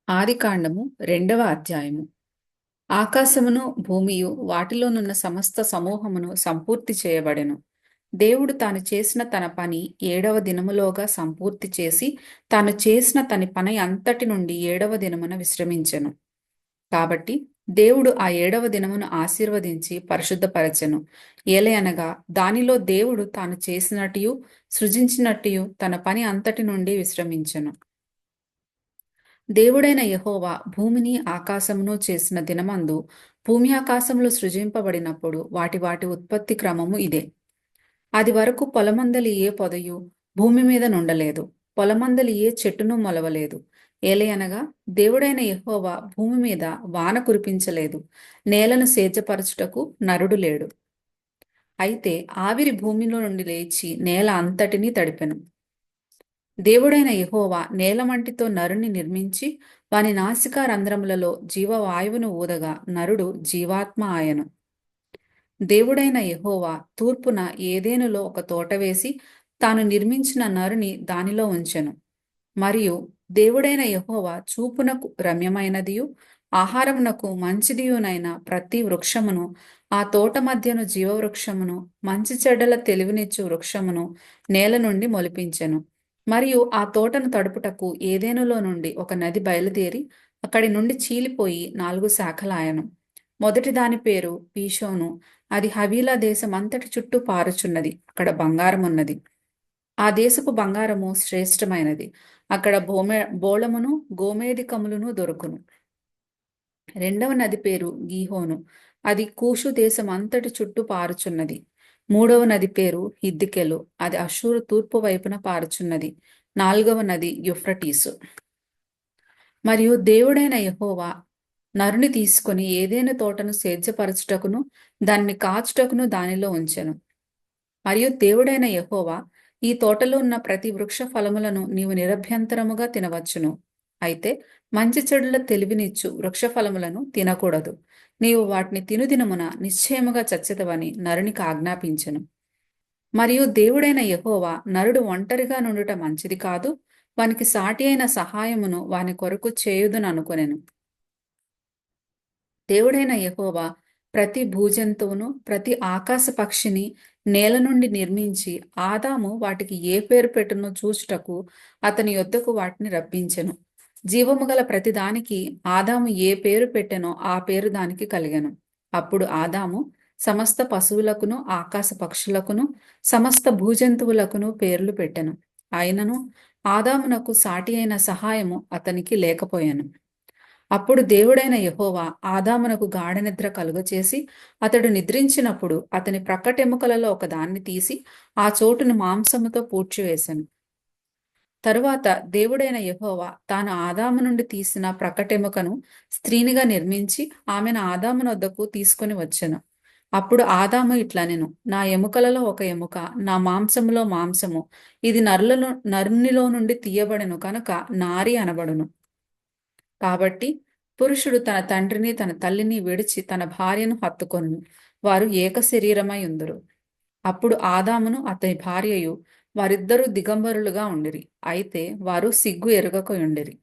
ఆదికాండము 2వ అధ్యాయము. ఆకాశమును భూమియు వాటిలోనున్న సమస్త సమూహమును సంపూర్తి చేయబడెను. దేవుడు తాను చేసిన తన పని 7వ దినములోగా సంపూర్తి చేసి తాను చేసిన తన పని అంతటి నుండి 7వ దినమున విశ్రమించెను. కాబట్టి దేవుడు ఆ 7వ దినమును ఆశీర్వదించి పరిశుద్ధపరచెను. ఏలయనగా దానిలో దేవుడు తాను చేసినట్టియు సృజించినట్టియు తన పని అంతటి నుండి విశ్రమించెను. దేవుడైన యెహోవా భూమిని ఆకాశమును చేసిన దినమందు భూమి ఆకాశములు సృజింపబడినప్పుడు వాటి వాటి ఉత్పత్తి క్రమము ఇదే. అది వరకు పొలమందలి ఏ పొదయు భూమి మీద నుండలేదు, పొలమందలి ఏ చెట్టును మొలవలేదు. ఏలయనగా దేవుడైన యెహోవా భూమి మీద వాన కురిపించలేదు, నేలను సేద్యపరచుటకు నరుడు లేడు. అయితే ఆవిరి భూమిలో నుండి లేచి నేల అంతటినీ తడిపెను. దేవుడైన యెహోవా నేలమంటితో నరుని నిర్మించి వాని నాసికా రంధ్రములలో జీవవాయువును ఊదగా నరుడు జీవాత్మ ఆయను. దేవుడైన యెహోవా తూర్పున ఏదెనులో ఒక తోట వేసి తాను నిర్మించిన నరుని దానిలో ఉంచెను. మరియు దేవుడైన యెహోవా చూపునకు రమ్యమైనదియు ఆహారమునకు మంచిదియునైన ప్రతి వృక్షమును, ఆ తోట మధ్యను జీవవృక్షమును, మంచి చెడ్డల తెలివినిచ్చు వృక్షమును నేల నుండి మొలిపించెను. మరియు ఆ తోటను తడుపుటకు ఏదెనులో నుండి ఒక నది బయలుదేరి అక్కడి నుండి చీలిపోయి 4 శాఖలాయెను. మొదటి దాని పేరు పీషోను. అది హవీలా దేశమంతటి చుట్టూ పారుచున్నది. అక్కడ బంగారమున్నది. ఆ దేశపు బంగారము శ్రేష్టమైనది. అక్కడ బోళమును గోమేధికములను దొరుకును. రెండవ నది పేరు గీహోను. అది కూషు దేశమంతటి చుట్టూ పారుచున్నది. మూడవ నది పేరు హిద్దికెలు. అది అషూరు తూర్పు వైపున పారుచున్నది. నాలుగవ నది యూఫ్రటీసు. మరియు దేవుడైన యెహోవా నరుని తీసుకొని ఏదైనా తోటను సేద్యపరచుటకును దాన్ని కాచుటకును దానిలో ఉంచెను. మరియు దేవుడైన యెహోవా ఈ తోటలో ఉన్న ప్రతి వృక్ష ఫలములను నీవు నిరభ్యంతరముగా తినవచ్చును. అయితే మంచి చెడుల తెలివినిచ్చు వృక్ష ఫలములను తినకూడదు. నీవు వాటిని తినుదినమున నిశ్చయముగా చచ్చెదవని నరునికి ఆజ్ఞాపించెను. మరియు దేవుడైన యెహోవా నరుడు ఒంటరిగా నుండుట మంచిది కాదు, వానికి సాటి అయిన సహాయమును వాని కొరకు చేయుదుననుకొనెను. దేవుడైన యెహోవా ప్రతి భూజంతువును ప్రతి ఆకాశ పక్షిని నేల నుండి నిర్మించి ఆదాము వాటికి ఏ పేరు పెట్టునో చూచుటకు అతని యొద్దకు వాటిని రప్పించెను. జీవము గల ప్రతి దానికి ఆదాము ఏ పేరు పెట్టెనో ఆ పేరు దానికి కలిగెను. అప్పుడు ఆదాము సమస్త పశువులకును ఆకాశ పక్షులకును సమస్త భూజంతువులకును పేర్లు పెట్టెను. అయినను ఆదామునకు సాటి అయిన సహాయము అతనికి లేకపోయెను. అప్పుడు దేవుడైన యెహోవా ఆదామునకు గాఢనిద్ర కలుగచేసి అతడు నిద్రించినప్పుడు అతని ప్రక్కటెముకలలో ఒకదాన్ని తీసి ఆ చోటును మాంసముతో పూడ్చివేశెను. తరువాత దేవుడైన యెహోవా తాను ఆదాము నుండి తీసిన ప్రక్కటెముకను స్త్రీనిగా నిర్మించి ఆమెను ఆదామునొద్దకు తీసుకొని వచ్చెను. అప్పుడు ఆదాము ఇట్లనెను, నా ఎముకలలో ఒక ఎముక, నా మాంసములో మాంసము. ఇది నరునిలో నుండి తీయబడెను కనుక నారి అనబడును. కాబట్టి పురుషుడు తన తండ్రిని తన తల్లిని విడిచి తన భార్యను హత్తుకొనును, వారు ఏక శరీరమై ఉందురు. అప్పుడు ఆదామును అతని భార్యయు వారిద్దరూ దిగంబరులుగా ఉండిరి. అయితే వారు సిగ్గు ఎరుగక ఉండిరి.